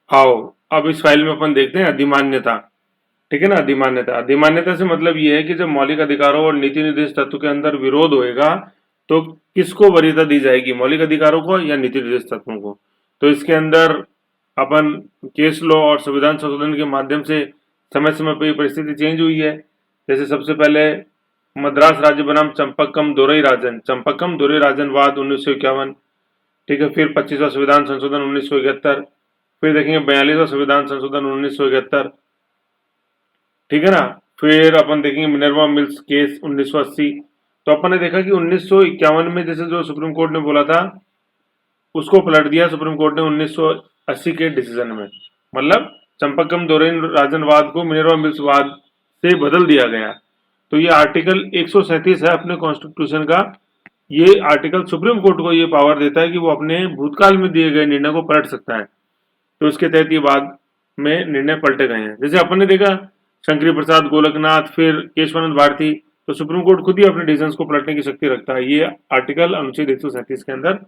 आओ अब इस फाइल में अपन देखते हैं अधिमान्यता। ठीक है ना, अधिमान्यता। अधिमान्यता से मतलब ये है कि जब मौलिक अधिकारों और नीति निर्देश तत्व के अंदर विरोध होएगा तो किसको वरीयता दी जाएगी, मौलिक अधिकारों को या नीति निर्देश तत्वों को। तो इसके अंदर अपन केस लॉ और संविधान संशोधन के माध्यम से समय समय पर ये परिस्थिति चेंज हुई है। जैसे सबसे पहले मद्रास राज्य बनाम चंपक्कम दोरई राजन, चंपक्कम दोरई राजन वाद 1951। ठीक है, फिर 25वां संविधान संशोधन 1971। फिर देखेंगे 42वां संविधान संशोधन 1971। ठीक है ना। फिर अपन देखेंगे मिनर्वा मिल्स केस 1980। तो अपन ने देखा कि 1951 में जैसे जो सुप्रीम कोर्ट ने बोला था उसको पलट दिया सुप्रीम कोर्ट ने 1980 के डिसीजन में। मतलब चंपकम दोरेन राजनवाद को मिनर्वा मिल्स वाद से बदल दिया गया। तो ये आर्टिकल 137 है अपने कॉन्स्टिट्यूशन का। ये आर्टिकल सुप्रीम कोर्ट को ये पावर देता है कि वो अपने भूतकाल में दिए गए निर्णय को पलट सकता है। तो इसके तहत ये बाद में निर्णय पलटे गए हैं। जैसे अपन ने देखा शंकरी प्रसाद गोलकनाथ, फिर केशवानंद भारती, तो सुप्रीम कोर्ट खुद ही अपने डिसीजन को पलटने की शक्ति रखता है। ये आर्टिकल अनुच्छेद 137 के अंदर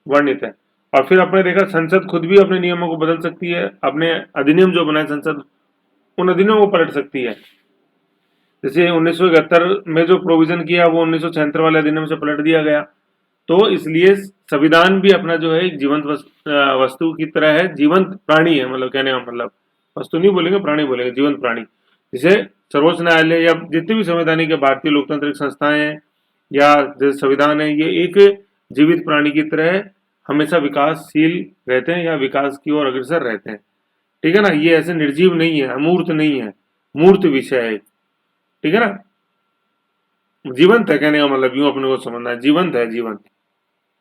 वर्णित है। और फिर आपने देखा संसद खुद भी अपने नियमों को बदल सकती है, अपने अधिनियम जो बनाए संसद उन अधिनियमों को पलट सकती है। जैसे 1971 में जो प्रोविजन किया वो 1976 वाले अधिनियम से पलट दिया गया। तो इसलिए संविधान भी अपना जो है एक जीवंत वस्तु की तरह है, जीवंत प्राणी है। मतलब कहने का मतलब वस्तु नहीं बोलेंगे, प्राणी बोलेंगे, जीवंत प्राणी। जिसे सर्वोच्च न्यायालय या जितनी भी संवैधानिक या भारतीय लोकतांत्रिक संस्थाएं हैं या जैसे संविधान है, ये एक जीवित प्राणी की तरह हमेशा विकासशील रहते हैं या विकास की ओर अग्रसर रहते हैं। ठीक है ना, ये ऐसे निर्जीव नहीं है, अमूर्त नहीं है, मूर्त विषय है। ठीक है ना, जीवंत है, कहने का मतलब यूं अपने को समझना है, जीवंत है, जीवंत,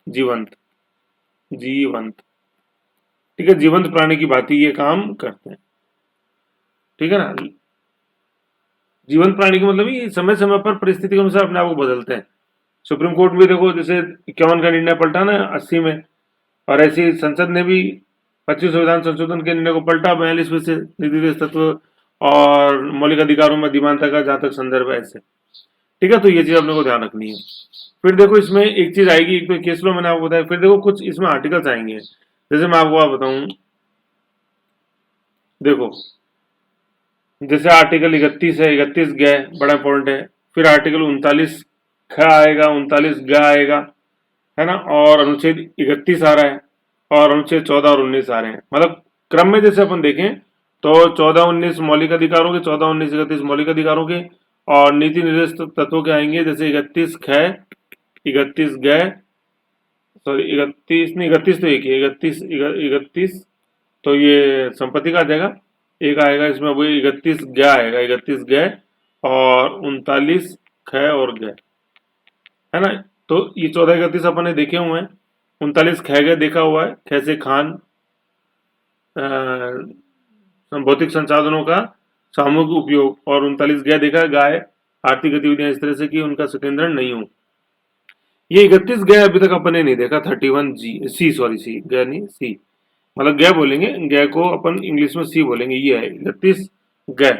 जीवंत, जीवंत। ठीक है, जीवंत प्राणी की भांति ये काम करते हैं। ठीक है ना, जीवंत प्राणी का मतलब ही समय समय पर परिस्थिति के अनुसार अपने आप को बदलते हैं। सुप्रीम कोर्ट भी देखो जैसे 51 का निर्णय पलटा ना 80 में, और ऐसी संसद ने भी 25 संविधान संशोधन के निर्णय को पलटा 42 से नीति तत्व और मौलिक अधिकारों में अधिमानता का जहां तक संदर्भ है ऐसे। ठीक है, तो ये चीज अपने को ध्यान रखनी है। फिर देखो इसमें एक चीज आएगी, एक तो केस लो मैंने आपको बताया, फिर देखो कुछ इसमें आर्टिकल्स आएंगे। जैसे मैं आपको बताऊं, देखो जैसे आर्टिकल 31 है, 31 गए बड़ा इंपॉर्टेंट है। फिर आर्टिकल 39 ख आएगा, 39 ग आएगा, है ना। और अनुच्छेद 31 आ रहा है, और अनुच्छेद 14 और 19 आ रहे हैं। मतलब क्रम में जैसे अपन देखें तो 14-19 मौलिक अधिकारों के, 14-19-31 मौलिक अधिकारों के, और नीति निर्देश तत्वों के आएंगे। जैसे 31 ख, 31 ग, सॉरी 31 नहीं, 31 तो एक ही, 31 तो ये संपत्ति का आ जाएगा। एक आएगा इसमें वही 31 ग आएगा, 31 ग, और 39 ख और ग, है ना। तो ये 14-31 अपन ने देखे हुए हैं। 39 ख ग देखा हुआ है, ख से खान, भौतिक संसाधनों का सामूहिक उपयोग, और 39 ग देखा है, गाय आर्थिक गतिविधियां इस तरह से कि उनका सकेंद्रण नहीं हो। ये 31 ग अभी तक अपन ने नहीं देखा। 31 जी सी, सॉरी सी, ग नहीं सी, मतलब गै बोलेंगे, गै को अपन इंग्लिश में सी बोलेंगे। ये है 31 गै।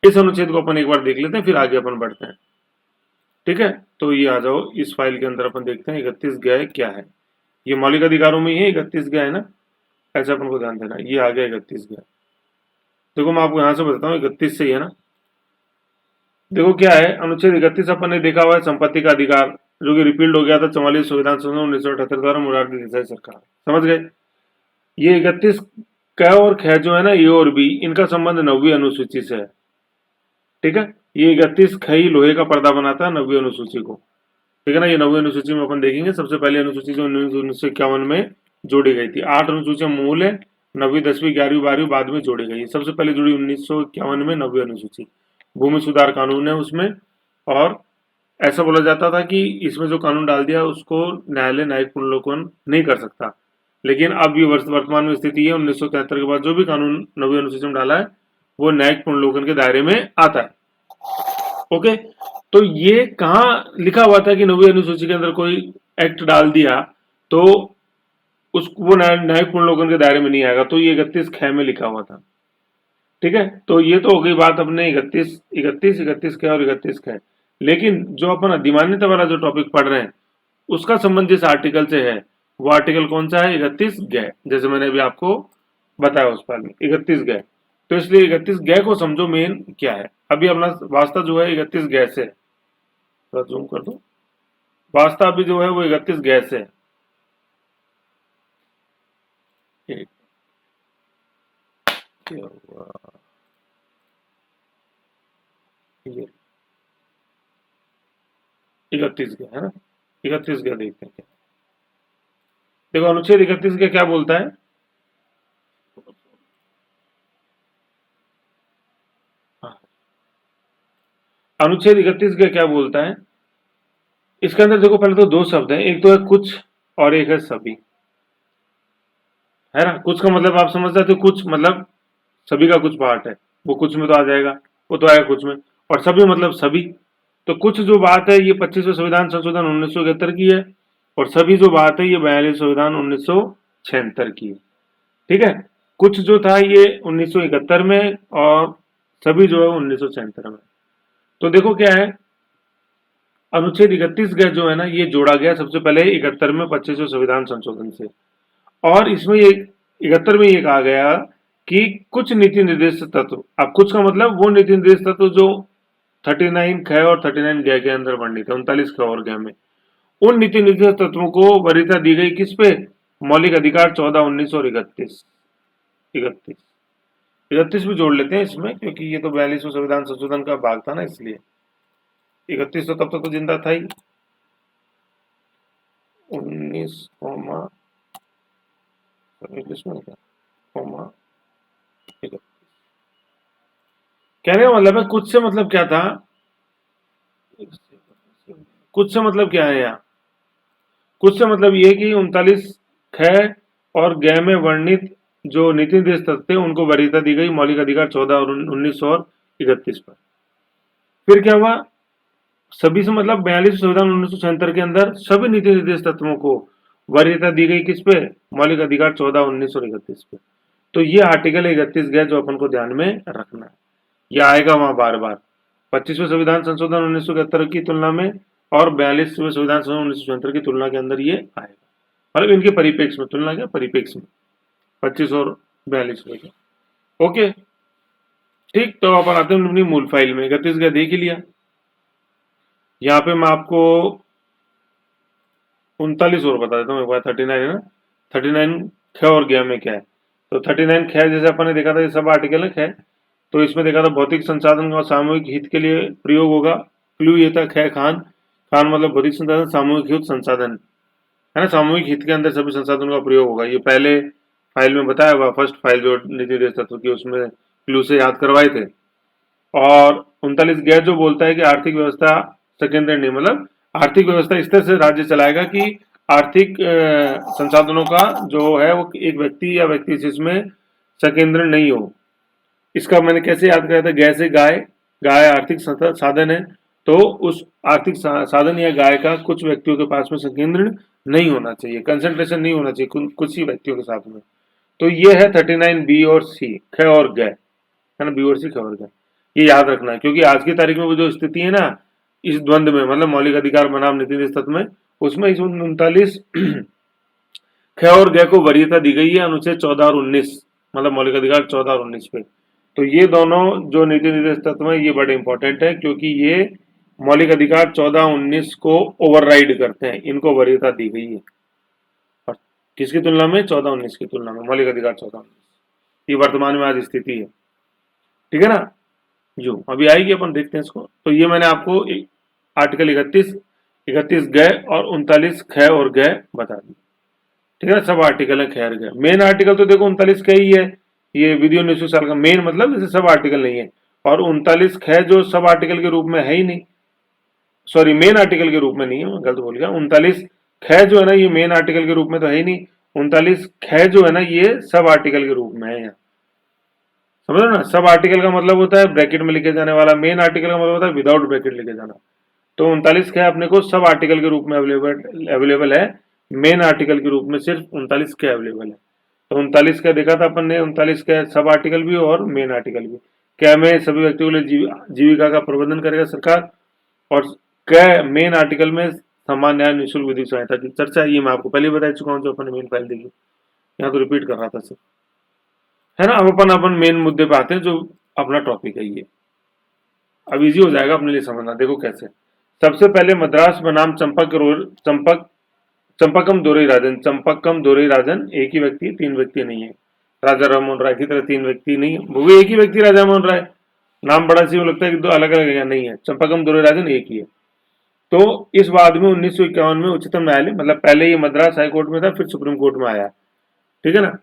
इस अनुच्छेद को अपन एक बार देख लेते हैं, फिर आगे अपन बढ़ते हैं। ठीक है, तो ये आ जाओ इस फाइल के अंदर अपन देखते हैं 31 गै क्या है। ये मौलिक अधिकारों में ही है 31 गै, है ना। ऐसा अपन को ध्यान देना, ये आ गया 31 गै। देखो मैं आपको यहां से बताता हूँ 31 से ही, है ना। देखो क्या है, अनुच्छेद 31 अपन ने देखा हुआ है संपत्ति का अधिकार, जो कि रिपील्ड हो गया था 44 संविधान संशोधन 1978 द्वारा मोरारजी देसाई सरकार। समझ गए। ये 31 क और ख जो है ना, ये और बी, इनका संबंध 9वीं अनुसूची से है। ठीक है, ये 31 ख ही लोहे का पर्दा बनाता है 9वीं अनुसूची को। ठीक है ना, ये 9वीं अनुसूची में अपन देखेंगे। सबसे पहले अनुसूची जो 1951 में जोड़ी गई थी। 8 अनुसूचियां मूल है, 9वीं 10वीं 11वीं 12वीं बाद में जोड़ी गई। सबसे पहले जुड़ी 1951 में 9वीं अनुसूची, भूमि सुधार कानून है उसमें। और ऐसा बोला जाता था कि इसमें जो कानून डाल दिया उसको न्यायालय न्यायिक पुनर्विलोकन नहीं कर सकता। लेकिन अब ये वर्तमान में स्थिति है, 1973 के बाद जो भी कानून 9वीं अनुसूची में डाला है वो न्यायिक पुनर्विलोकन के दायरे में आता है। ओके, तो ये कहाँ लिखा हुआ था कि 9वीं अनुसूची के अंदर कोई एक्ट डाल दिया तो उस वो न्यायिक पुनर्विलोकन के दायरे में नहीं आएगा। तो ये 31 ख में लिखा हुआ था। ठीक है, तो ये तो हो गई बात अपने 31 ख और 31 ख। लेकिन जो अपन अधिमान्यता वाला जो टॉपिक पढ़ रहे हैं उसका संबंध जिस आर्टिकल से है वो आर्टिकल कौन सा है, 31 ग। जैसे मैंने अभी आपको बताया उस फाइल में 31 गै। तो इसलिए 31 गै को समझो मेन क्या है। अभी अपना वास्ता जो है 31 गै से, थोड़ा जूम कर दो, वास्ता अभी जो है वो 31 गै से है। एक, क्या हुआ ये 31 गै है ना, 31 गै देखते हैं क्या। देखो अनुच्छेद 31 क्या बोलता है। हाँ, अनुच्छेद 31 क्या बोलता है। इसके अंदर देखो पहले तो दो शब्द हैं, एक तो है कुछ और एक है सभी, है ना। कुछ का मतलब आप समझ सकते हो, कुछ मतलब सभी का कुछ पार्ट है, वो कुछ में तो आ जाएगा, वो तो आएगा कुछ में। और सभी मतलब सभी। तो कुछ जो बात है ये 25वें संविधान संशोधन 1971 की है, और सभी जो बात है ये 42 संविधान 1976 की है। ठीक है। कुछ जो था ये 1971 में, और सभी जो है 1976 में। तो देखो क्या है, अनुच्छेद 31 जो है ना ये जोड़ा गया सबसे पहले 71 में 25वें संविधान संशोधन से। और इसमें ये 71 में ये कहा गया कि कुछ नीति निर्देश तत्व, अब कुछ का मतलब वो नीति निर्देश तत्व जो 39 ख और 39 गै के अंदर वर्णित है, 39 ख और गै में, उन नीति निर्देश तत्वों को वरीयता दी गई किस पे, मौलिक अधिकार 14, 19 और 31। 31 31 भी जोड़ लेते हैं इसमें, क्योंकि ये तो 42वें संविधान संशोधन का भाग था ना, इसलिए 31 तो तब तक तो जिंदा था ही। 19 इंग्लिश में क्या, कॉमा 31। कहने का मतलब है कुछ से मतलब क्या था, कुछ से मतलब क्या है यहाँ। कुछ से मतलब ये कि 39 ख और गै में वर्णित जो नीति निर्देश तत्व थे उनको वरीयता दी गई मौलिक अधिकार 14 और 19 और 31 पर। फिर क्या हुआ, सभी से मतलब 42 संविधान 1976 के अंदर सभी नीति निर्देश तत्वों को वरीयता दी गई किस पे, मौलिक अधिकार 14, 19 और 31 पे। तो ये आर्टिकल 31 जो अपन को ध्यान में रखना है, यह आएगा वहां बार बार 25वें संविधान संशोधन 1971 की तुलना में और 42वें संविधान संशोधन 1976 की तुलना के अंदर ये आएगा, मतलब इनके परिप्रेक्ष्य में, तुलना क्या परिप्रेक्ष्य में 25 और 42 में। ओके ठीक, तो अपन आते हैं अपनी मूल फाइल में। 31 देख ही लिया। यहाँ पे मैं आपको 39 और बता देता हूँ एक बार, 39 है ना, 39 ख और गया में क्या है। तो 39 ख जैसे अपन ने देखा था ये सब आर्टिकल है ख, तो इसमें देखा था भौतिक संसाधन और सामूहिक हित के लिए प्रयोग होगा। क्लू ये था ख खान, खान मतलब भौतिक संसाधन, सामूहिक हित संसाधन, है ना, सामूहिक हित के अंदर सभी संसाधनों का प्रयोग होगा। ये पहले फाइल में बताया हुआ, फर्स्ट फाइल जो नीति निर्देश तत्व की उसमें क्लू से याद करवाए थे। और 39 गैर जो बोलता है कि आर्थिक व्यवस्था सेकेंडरी नहीं, मतलब आर्थिक व्यवस्था इस तरह से राज्य चलाएगा कि आर्थिक संसाधनों का जो है वो एक व्यक्ति या व्यक्ति जिसमें सकेंद्र नहीं हो। इसका मैंने कैसे याद कराया था, गाय से गाय, गाय आर्थिक साधन है, तो उस आर्थिक साधन या गाय का कुछ व्यक्तियों के पास में संकेंद्रण नहीं होना चाहिए, कंसंट्रेशन नहीं होना चाहिए कुछ ही व्यक्तियों के साथ में। तो ये है 39 बी और सी, ख और गै, है ना, बी और सी ख और गै, ये याद रखना है। क्योंकि आज की तारीख में वो जो स्थिति है ना इस द्वंद में, मतलब मौलिक अधिकार बनाम नीति निर्देश तत्व में, उसमें इस 39 ख और गै को वरीयता दी गई है अनुच्छेद 14 और 19, मतलब मौलिक अधिकार 14 और 19 पे। तो ये दोनों जो नीति निर्देश तत्व है ये बड़े इंपॉर्टेंट है, क्योंकि ये मौलिक अधिकार 14-19 को ओवरराइड करते हैं, इनको वरीयता दी गई है। और किसकी तुलना में, 14-19 की तुलना में, मौलिक अधिकार 14-19, ये वर्तमान में आज स्थिति है। ठीक है ना, जो अभी आएगी अपन देखते हैं इसको। तो ये मैंने आपको आर्टिकल 31 गै और 39 ख और गै बता दी। ठीक है ना, सब आर्टिकल है खैर गै। मेन आर्टिकल तो देखो 39 ख ही है, ये विधि 1900 साल का मेन, मतलब जैसे सब आर्टिकल नहीं है। और 39 ख जो सब आर्टिकल के रूप में है ही नहीं, सॉरी मेन आर्टिकल के रूप में नहीं है, मैं गलत बोल गया। 39 ख जो है ना ये मेन आर्टिकल के रूप में तो है ही नहीं, 39 ख जो है ना ये सब आर्टिकल के रूप में है यहाँ। समझ लो ना, सब आर्टिकल का मतलब होता है ब्रैकेट में लिखे जाने वाला, मेन आर्टिकल का मतलब होता है विदाउट ब्रैकेट लिखे जाना। तो 39 ख अपने को सब आर्टिकल के रूप में अवेलेबल है, मेन आर्टिकल के रूप में सिर्फ 39 ख अवेलेबल है। तो 39 का देखा था अपन ने, 39 का सब आर्टिकल भी और मेन आर्टिकल भी। क्या में सभी व्यक्तियों के लिए जीविका का प्रबंधन करेगा सरकार, और क्या मेन आर्टिकल में समान न्याय निःशुल्क विधिक सहायता की चर्चा, ये मैं आपको पहले बता चुका हूँ जो अपन ने मेन फाइल देखी, यहाँ तो रिपीट कर रहा था सर। है ना। अब अपन मेन मुद्दे पे आते हैं, जो अपना टॉपिक है ये। अब इजी हो जाएगा अपने लिए समझना, देखो कैसे। सबसे पहले मद्रास बनाम चंपकम दोरई राजन। चंपकम दोरई राजन एक ही व्यक्ति, तीन व्यक्ति नहीं है। राजा राममोहन राय की तरह तीन व्यक्ति नहीं है, वो भी एक ही व्यक्ति राजा राममोहन राय। नाम बड़ा सी लगता है कि दो अलग अलग है, नहीं है। चंपकम दोरई राजन एक ही है। तो इस वाद में 1951 में उच्चतम न्यायालय, मतलब पहले ये मद्रास हाई कोर्ट में था, फिर सुप्रीम कोर्ट में आया, ठीक है ना।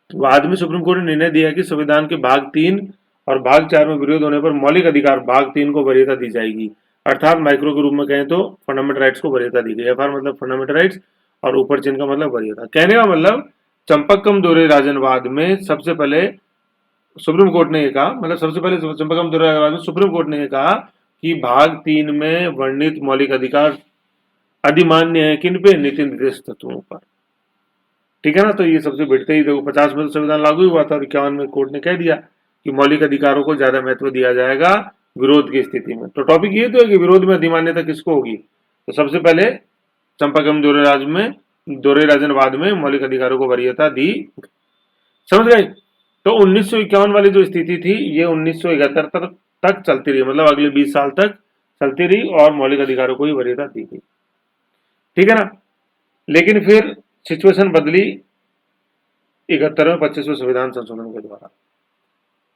बाद में सुप्रीम कोर्ट ने निर्णय दिया कि संविधान के भाग 3 और भाग 4 में विरोध होने पर मौलिक अधिकार भाग 3 को वरीयता दी जाएगी। अर्थात माइक्रो के रूप में कहें तो फंडामेंटल राइट्स को वरीयता दी गई। एफआर मतलब फंडामेंटल राइट्स और ऊपर चिन्ह का मतलब वरीयता। कहने का मतलब चंपकम दोहरे राजनवाद में सबसे पहले सुप्रीम कोर्ट ने यह कहा, मतलब सबसे पहले चंपकम दोहरे राजनवाद में सुप्रीम कोर्ट ने यह कहा कि भाग 3 में वर्णित मौलिक अधिकार अधिमान्य है किन पे, नीति निर्देश तत्वों पर, ठीक है ना। तो ये सबसे बढ़ते ही देखो 50 में तो संविधान लागू हुआ था और 51 में कोर्ट ने कह दिया कि मौलिक अधिकारों को ज्यादा महत्व दिया जाएगा विरोध की स्थिति में। तो टॉपिक ये तो है कि विरोध में अधिमान्यता किसको होगी। तो सबसे पहले चंपाकम दोहरे राजनवाद में मौलिक अधिकारों को वरीयता दी, समझ गए। तो 1951 वाली जो स्थिति थी ये 1971 तक चलती रही, मतलब अगले 20 साल तक चलती रही और मौलिक अधिकारों को ही वरीयता दी गई, ठीक है ना। लेकिन फिर सिचुएशन बदली 71वें 25वें संविधान संशोधन के द्वारा,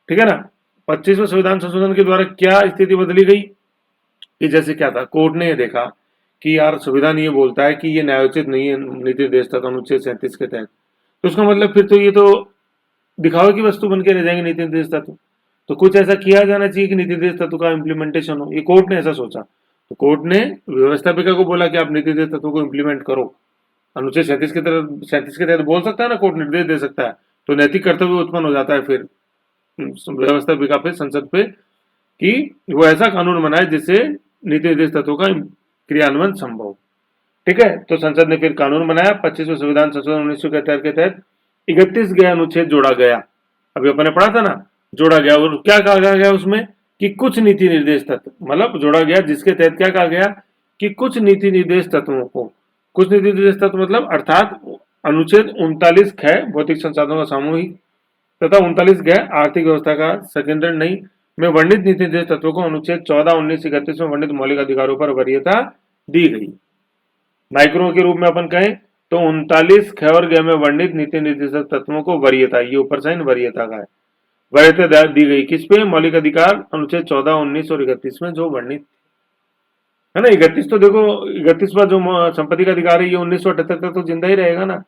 ठीक है ना। 25वें संविधान संशोधन के द्वारा क्या स्थिति बदली गई कि जैसे क्या था, कोर्ट ने ये देखा कि यार संविधान ये बोलता है कि ये न्यायोचित नहीं है नीति निर्देश तत्व अनुच्छेद 37 के तहत, तो उसका मतलब फिर तो ये तो दिखावे की वस्तु बन के रह जाएंगे नीति निर्देश तत्व। तो कुछ ऐसा किया जाना चाहिए कि नीति निर्देश तत्व का इम्प्लीमेंटेशन हो, ये कोर्ट ने ऐसा सोचा। तो कोर्ट ने व्यवस्थापिका को बोला कि आप नीति निर्देश तत्व को इम्प्लीमेंट करो। अनुच्छेद 37 के तहत बोल सकता है ना, कोर्ट निर्देश दे सकता है। तो नैतिक कर्तव्य उत्पन्न हो जाता है फिर व्यवस्थापिका पे, संसद पे, कि वो ऐसा कानून बनाए जिससे नीति निर्देश तत्वों का क्रियान्वयन संभव, ठीक है। तो संसद ने फिर कानून बनाया। 25वें संविधान संशोधन 1971 के तहत 31 गया अनुच्छेद जोड़ा गया, अभी अपने पढ़ा था ना, जोड़ा गया। और क्या कहा गया उसमें कि कुछ नीति निर्देश तत्व, मतलब जोड़ा गया जिसके तहत क्या कहा गया कि कुछ नीति निर्देश तत्वों को, कुछ नीति निर्देश तत्व मतलब अर्थात अनुच्छेद 39 ख भौतिक संसाधनों का सामूहिक तथा 39 ग आर्थिक व्यवस्था का संकेंद्रण नहीं में वर्णित नीति निर्देश तत्वों को अनुच्छेद 14, 19, 31 में वर्णित मौलिक अधिकारों पर वरीयता दी गई। माइक्रो के रूप में अपन कहें तो 39 ख और ग में वर्णित नीति निर्देश तत्वों को वरीयता, ये ऊपर साइन वरीयता का है, वरीयता दी गई किस पे, मौलिक अधिकार अनुच्छेद 14, 19 और 31 में जो वर्णित है ना। 31 तो देखो 31वां जो संपत्ति का अधिकार है ये 1978 तक तो जिंदा ही रहेगा ना,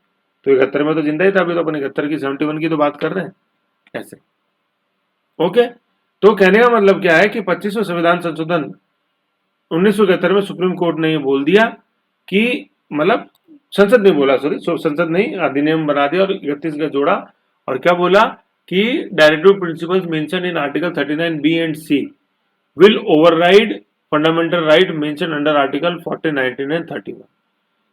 तो 71 में तो जिंदा ही था। अभी तो अपन 71 की 71 की तो बात कर रहे हैं ऐसे, ओके। तो कहने का मतलब क्या है कि 25वें संविधान संशोधन 1971 में सुप्रीम कोर्ट ने ये बोल दिया कि, मतलब संसद ने बोला, सॉरी संसद ने अधिनियम बना दिया और 31 का जोड़ा, और क्या बोला कि directive principles mention in article 39 B and C will override fundamental right mention under article 40, 19 and 31।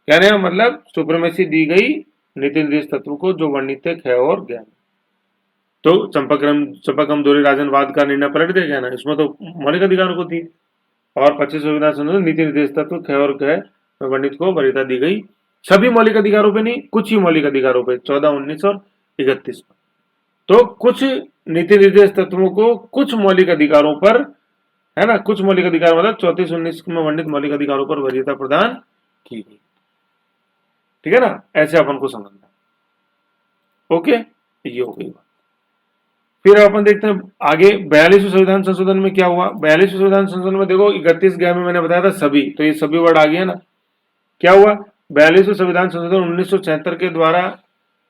कहने का मतलब सुप्रीमेसी दी गई नीति निर्देश तत्व को जो वर्णित है और ज्ञान। तो चंपाकम दोहरे राजनवाद का निर्णय पलट दिया गया ना, इसमें तो मौलिक अधिकारों को थी, और 25 संविधान संशोधन नीति निर्देश तत्व ख और ग में वर्णित को वरीयता दी गई। सभी मौलिक अधिकारों पे नहीं, कुछ ही मौलिक अधिकारों पे, 14, 19 और 31 पर। तो कुछ नीति निर्देश तत्वों को कुछ मौलिक अधिकारों पर, है ना, कुछ मौलिक अधिकार मतलब 34, 19 में वर्णित मौलिक अधिकारों पर वरीयता प्रदान की गई, ठीक है ना। ऐसे अपन को समझना, ओके, ये हो गई बात। फिर अपन देखते हैं आगे 42वें संविधान संशोधन में क्या हुआ। 42वें संविधान संशोधन में देखो 31 ग में मैंने बताया था सभी, तो ये सभी वर्ड आ गया ना। क्या हुआ, 42वें संविधान संशोधन 1976 के द्वारा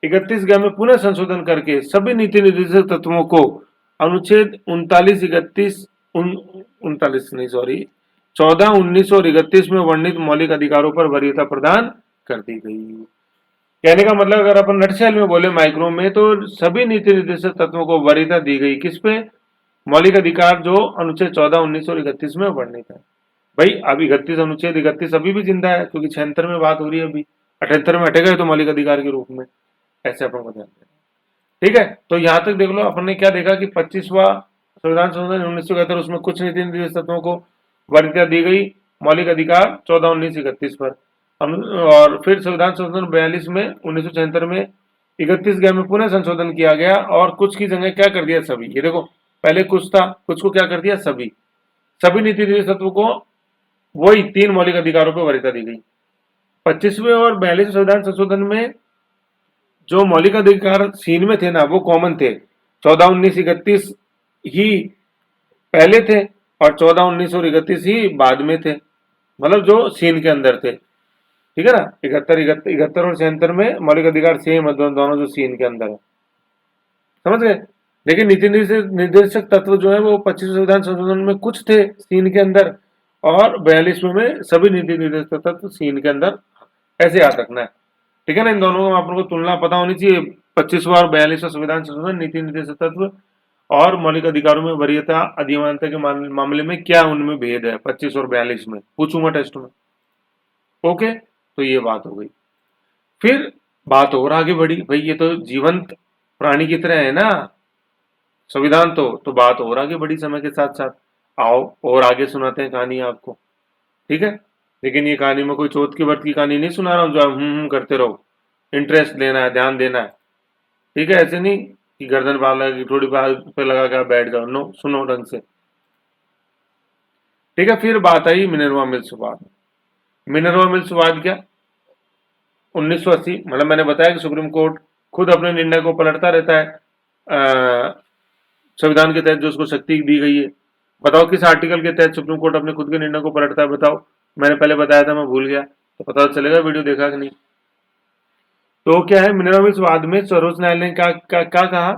31 ग में पुनः संशोधन करके सभी नीति निर्देशक तत्वों को अनुच्छेद 39, 31, 39 नहीं सॉरी 14, 19 और 31 में वर्णित मौलिक अधिकारों पर वरीयता प्रदान कर दी गई। कहने का मतलब अगर अपन नटशेल में बोले माइक्रो में, तो सभी नीति निर्देशक तत्वों को वरीयता दी गई किस पे, मौलिक अधिकार जो अनुच्छेद 14, 19 और 31 में वर्णित है। भाई अब 31 अनुच्छेद 31 अभी भी जिंदा है, क्योंकि 76 में बात हो रही है, अभी 78 में हटेगा तो मौलिक अधिकार के रूप में, ऐसे अपन को ध्यान देना, ठीक है। तो यहाँ तक देख लो, अपन ने क्या देखा कि 25वां संविधान संशोधन 1971 उसमें कुछ नीति निर्देश तत्वों को वरीयता दी गई, मौलिक अधिकार 14, 19, 31 पर। और फिर संविधान संशोधन 42 में 1976 में 31 में पुनः संशोधन किया गया और कुछ की जगह क्या कर दिया, सभी। ये देखो, पहले कुछ था, कुछ को क्या कर दिया, सभी। सभी नीति निर्देश तत्व को वही 3 मौलिक अधिकारों पर वरीयता दी गई। 25वें और 42वें संविधान संशोधन में जो मौलिक अधिकार सीन में थे ना, वो कॉमन थे। 14, 19, 31 ही पहले थे और 14, 19 और 31 ही बाद में थे, मतलब जो सीन के अंदर थे। ठीक है ना, 71 और 76 में मौलिक अधिकार सेम है, दोनों जो सीन के अंदर है, समझ गए। लेकिन नीति निर्देशक तत्व जो है वो 25 संविधान संशोधन में कुछ थे सीन के अंदर, और 42वें में सभी नीति निर्देशक तत्व सीन के अंदर। ऐसे याद रखना है, ठीक है ना। इन दोनों में आप लोगों को तुलना पता होनी चाहिए। 25वां और 42वां संविधान संशोधन, नीति निर्देशक तत्व और मौलिक अधिकारों में वरीयता अधिमानता के मामले में क्या उनमें भेद है 25 और 42 में, पूछूंगा टेस्ट में। ओके, तो ये बात हो गई। फिर बात और आगे बढ़ी, भाई ये तो जीवंत प्राणी की तरह है ना संविधान, तो बात और आगे बढ़ी समय के साथ साथ। आओ और आगे सुनाते हैं कहानी आपको, ठीक है। लेकिन ये कहानी में कोई चौथ की व्रत की कहानी नहीं सुना रहा हूँ जो आप करते रहो। इंटरेस्ट लेना है, ध्यान देना है, ठीक है। ऐसे नहीं कि गर्दन पाला की थोड़ी बात पे लगा कर बैठ जाओ, नो, सुनो ढंग से, ठीक है। फिर बात आई मिनर्वा मिल्स वाद। मिनर्वा मिल्स वाद क्या, 1980, मतलब मैंने बताया कि सुप्रीम कोर्ट खुद अपने निर्णय को पलटता रहता है संविधान के तहत जो उसको शक्ति दी गई है। बताओ किस आर्टिकल के तहत सुप्रीम कोर्ट अपने खुद के निर्णय को पलटता है, बताओ। मैंने पहले बताया था, मैं भूल गया, तो पता चलेगा वीडियो देखा कि नहीं। तो क्या है, मिनर्वा मिल्स वाद में सर्वोच्च न्यायालय ने क्या कहा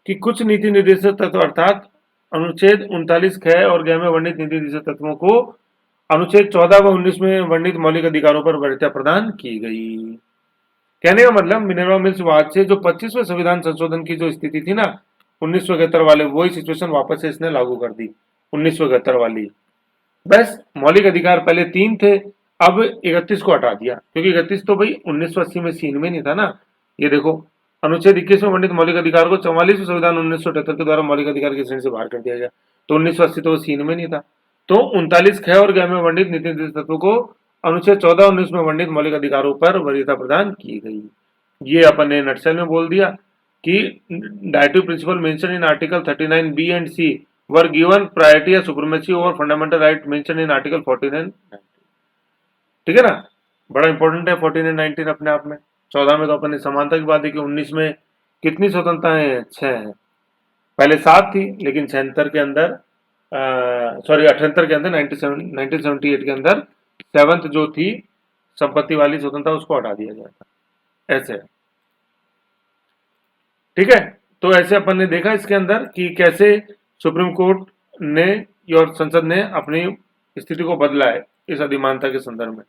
कि कुछ नीति निर्देशक तत्व अर्थात अनुच्छेद 39 ख और ग में वर्णित नीति निर्देशक तत्वों को अनुच्छेद 14 व 19 में वर्णित मौलिक अधिकारों पर वरीयता प्रदान की गई। कहने का मतलब मिनर्वा मिल्स वाद से जो 25वें संविधान संशोधन की जो स्थिति थी ना 1971 वाले, वही सिचुएशन वापस से इसने लागू कर दी 1971 वाली। बस मौलिक अधिकार पहले 3 थे, अब 31 को हटा दिया, क्योंकि 31 तो भाई 1980 में सीन में नहीं था ना। ये देखो, अनुच्छेद 21 में वर्णित मौलिक अधिकार को 44वें संविधान 1978 के द्वारा मौलिक अधिकार की श्रेणी से बाहर कर दिया गया, तो 1980 तो वो सीन में नहीं था। तो 39 ख और ग में वर्णित नीति निर्देशक तत्व को अनुच्छेद 14, 19 में वर्णित मौलिक अधिकारों पर वरीयता प्रदान की गई। ये अपन ने नटसेल में बोल दिया कि directive principle mention in article 39 B and C were given priority या supremacy over fundamental right mention in article 14 and 19। ठीक है ना, बड़ा इंपॉर्टेंट है 14 एंड 19 अपने आप में। 14 में तो अपन ने समानता की बात है कि 19 में कितनी स्वतंत्रताएं हैं, 6 हैं। पहले 7 थी, लेकिन 76 के अंदर सॉरी 78 के अंदर 1978 के अंदर 7th जो थी संपत्ति वाली स्वतंत्रता, उसको हटा दिया गया था। ऐसे, ठीक है। तो ऐसे अपन ने देखा इसके अंदर कि कैसे सुप्रीम कोर्ट ने और संसद ने अपनी स्थिति को बदला है इस अधिमानता के संदर्भ में।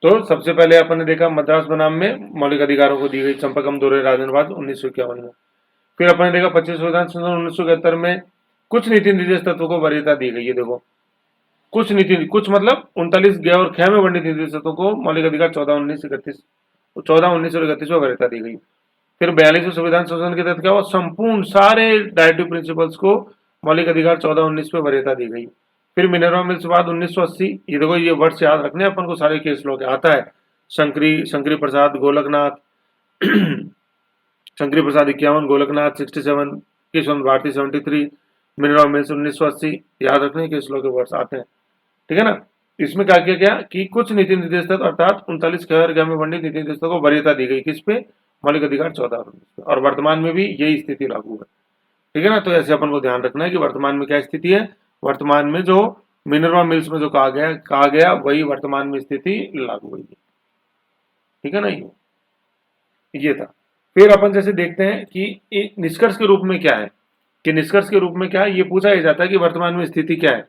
तो सबसे पहले अपन ने देखा मद्रास बनाम में मौलिक अधिकारों को दी गई चंपाकम दोहरे राजनवाद 1951 में। फिर अपन ने देखा 25 संविधान संशोधन 1971 में कुछ नीति निर्देश तत्वों को वरीयता दी गई है। देखो, कुछ मतलब 39 ग और ख में वर्णित निर्देश तत्वों को मौलिक अधिकार 14, 19 और 31 में वरीयता दी गई। फिर 42वें संविधान संशोधन के तहत क्या हुआ, संपूर्ण सारे डायरेक्टिव प्रिंसिपल्स को मौलिक अधिकार 14, 19 पे वरीयता दी गई। फिर मिनर्वा मिल्स वाद 1980, ये देखो ये वर्ड्स याद रखने अपन को, सारे केस लॉ के आता है। शंकरी प्रसाद गोलकनाथ शंकरी प्रसाद 51, गोलकनाथ 67, केशव भारती 73, मिनर्वा मिल्स 1980, याद रखने केस लॉ के वर्ड्स आते हैं, ठीक है ना। इसमें क्या किया गया कि कुछ नीति निर्देश तत्व अर्थात 39 ख में वर्णित नीति निर्देश को वरीयता दी गई, किस पे, मौलिक अधिकार 14 और 19 पे, और वर्तमान में भी यही स्थिति लागू है, ठीक है ना। तो ऐसे अपन को ध्यान रखना है कि वर्तमान में क्या स्थिति है, वर्तमान में जो मिनर्वा मिल्स में जो कहा गया वही वर्तमान में स्थिति लागू हुई है, ठीक है ना। ये था। फिर अपन जैसे देखते हैं कि निष्कर्ष के रूप में क्या है, कि निष्कर्ष के रूप में क्या है, ये पूछा ही जाता है कि वर्तमान में स्थिति क्या है।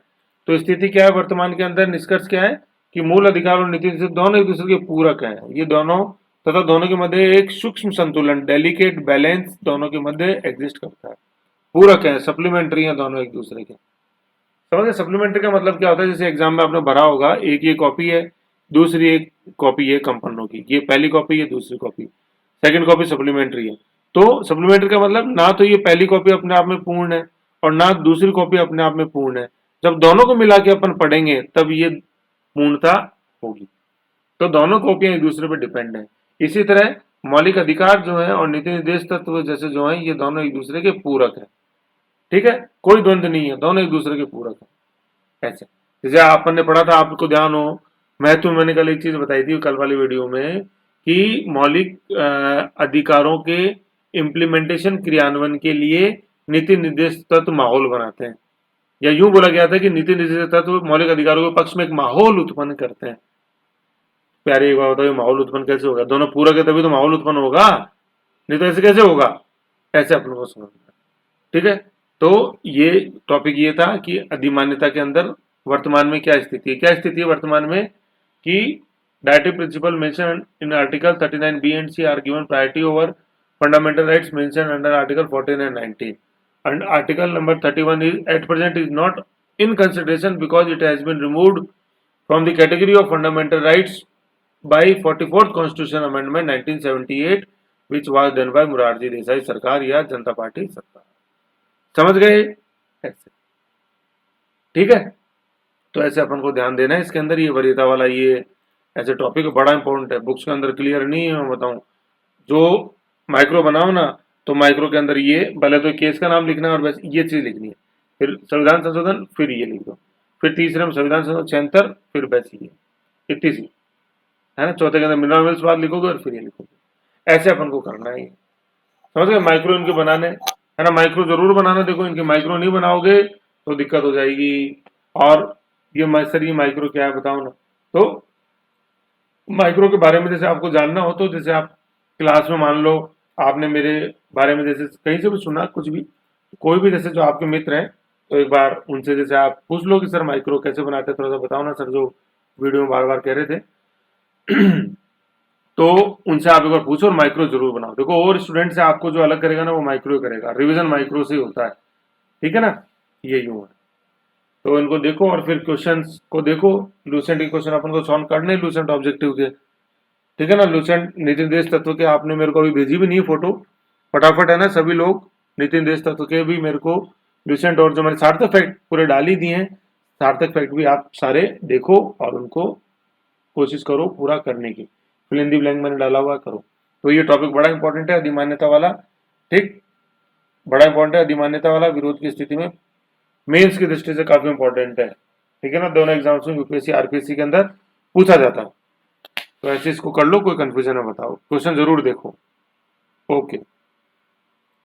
तो स्थिति क्या है वर्तमान के अंदर, निष्कर्ष क्या है कि मूल अधिकार और नीति दोनों एक दूसरे के पूरक हैं, ये दोनों, तथा दोनों के मध्य एक सूक्ष्म संतुलन, डेलिकेट बैलेंस दोनों के मध्य एग्जिस्ट करता है, पूरक है, सप्लीमेंट्री है दोनों एक दूसरे के। समझे, सप्लीमेंट्री का मतलब क्या होता है, जैसे एग्जाम में आपने भरा होगा, एक ये कॉपी है, दूसरी एक कॉपी है कंपनों की, ये पहली कॉपी है, दूसरी कॉपी, सेकंड कॉपी सप्लीमेंट्री है। तो सप्लीमेंट्री का मतलब ना तो ये पहली कॉपी अपने आप में पूर्ण है और ना दूसरी कॉपी अपने आप में पूर्ण है, जब दोनों को मिला के अपन पढ़ेंगे तब ये पूर्णता होगी। तो दोनों कॉपियां एक दूसरे पर डिपेंड है। इसी तरह मौलिक अधिकार जो है और नीति निर्देश तत्व जैसे जो है ये दोनों एक दूसरे के पूरक है। ठीक है, कोई द्वंद्व नहीं है, दोनों एक दूसरे के पूरक है। ऐसे जैसे आपने ने पढ़ा था, आपको ध्यान हो, महत्व मैंने कल एक चीज बताई थी कल वाली वीडियो में कि मौलिक अधिकारों के इम्प्लीमेंटेशन क्रियान्वयन के लिए नीति निर्देश तत्व माहौल बनाते हैं, या यूं बोला गया था कि नीति निर्देश तत्व मौलिक अधिकारों के पक्ष में एक माहौल उत्पन्न करते हैं। प्यारे एक बात बताओ, माहौल उत्पन्न कैसे होगा? दोनों पूरक है तभी तो माहौल उत्पन्न होगा, नहीं तो ऐसे कैसे होगा? ऐसे अपन को समझना। ठीक है, तो ये टॉपिक ये था कि अधिमान्यता के अंदर वर्तमान में क्या स्थिति है। क्या स्थिति है वर्तमान में कि directive principle mention in article 39 B and C are given priority over fundamental rights mention under article 14 and 19 and article number 31 is at present is not in consideration because it has been removed from the category of fundamental rights by 44th constitution amendment 1978 which was done by Morarji Desai सरकार या जनता party सरकार। समझ गए? ऐसे ठीक है, तो ऐसे अपन को ध्यान देना है इसके अंदर। ये वरीयता वाला ये ऐसे टॉपिक बड़ा इंपॉर्टेंट है, बुक्स के अंदर क्लियर नहीं है। मैं बताऊं, जो माइक्रो बनाओ ना तो माइक्रो के अंदर ये भले तो केस का नाम लिखना है और बस ये चीज लिखनी है, फिर संविधान संशोधन, फिर ये लिख दो, फिर तीसरे में संविधान संशोधन 76, फिर बस ये इतनी सी है ना। चौथे के अंदर मिनरल्स बात लिखोगे और फिर ये लिखोगे। ऐसे अपन को करना है। समझ गए? माइक्रो इनके बनाने है ना, माइक्रो जरूर बनाना। देखो इनके माइक्रो नहीं बनाओगे तो दिक्कत हो जाएगी। और ये सर ये माइक्रो क्या है बताओ ना। तो माइक्रो के बारे में जैसे आपको जानना हो तो जैसे आप क्लास में मान लो आपने मेरे बारे में जैसे कहीं से भी सुना कुछ भी, कोई भी जैसे जो आपके मित्र हैं तो एक बार उनसे जैसे आप पूछ लो कि सर माइक्रो कैसे बनाते हैं, थोड़ा सा बताओ ना सर, जो वीडियो में बार बार कह रहे थे। तो उनसे आप एक बार पूछो और माइक्रो जरूर बनाओ। देखो और स्टूडेंट से आपको जो अलग करेगा ना वो माइक्रो करेगा, रिवीजन माइक्रो से ही होता है। ठीक है ना, ये यूं है। तो इनको देखो और फिर क्वेश्चंस को देखो। लूसेंट के क्वेश्चन अपन को सॉल्व करने, लूसेंट ऑब्जेक्टिव के। ठीक है ना, लूसेंट नीति निर्देश तत्व के आपने मेरे को अभी भेजी भी नहीं फोटो, फटाफट है ना सभी लोग नीति निर्देश तत्व के भी मेरे को लूसेंट और जो मैंने सार्थक फैक्ट पूरे डाल ही दिए हैं, सार्थक फैक्ट भी आप सारे देखो और उनको कोशिश करो पूरा करने की। फिल इन द ब्लैंक मैंने डाला हुआ करो। तो ये टॉपिक बड़ा इंपॉर्टेंट है, अधिमान्यता वाला। ठीक, बड़ा इंपॉर्टेंट है अधिमान्यता वाला। विरोध की स्थिति में मेंस की दृष्टि से काफी इंपॉर्टेंट है। ठीक है ना, दोनों एग्जाम्स में यूपीएससी आरपीएससी के अंदर पूछा जाता है। तो ऐसे इसको कर लो, कोई कंफ्यूजन है बताओ, क्वेश्चन जरूर देखो। ओके।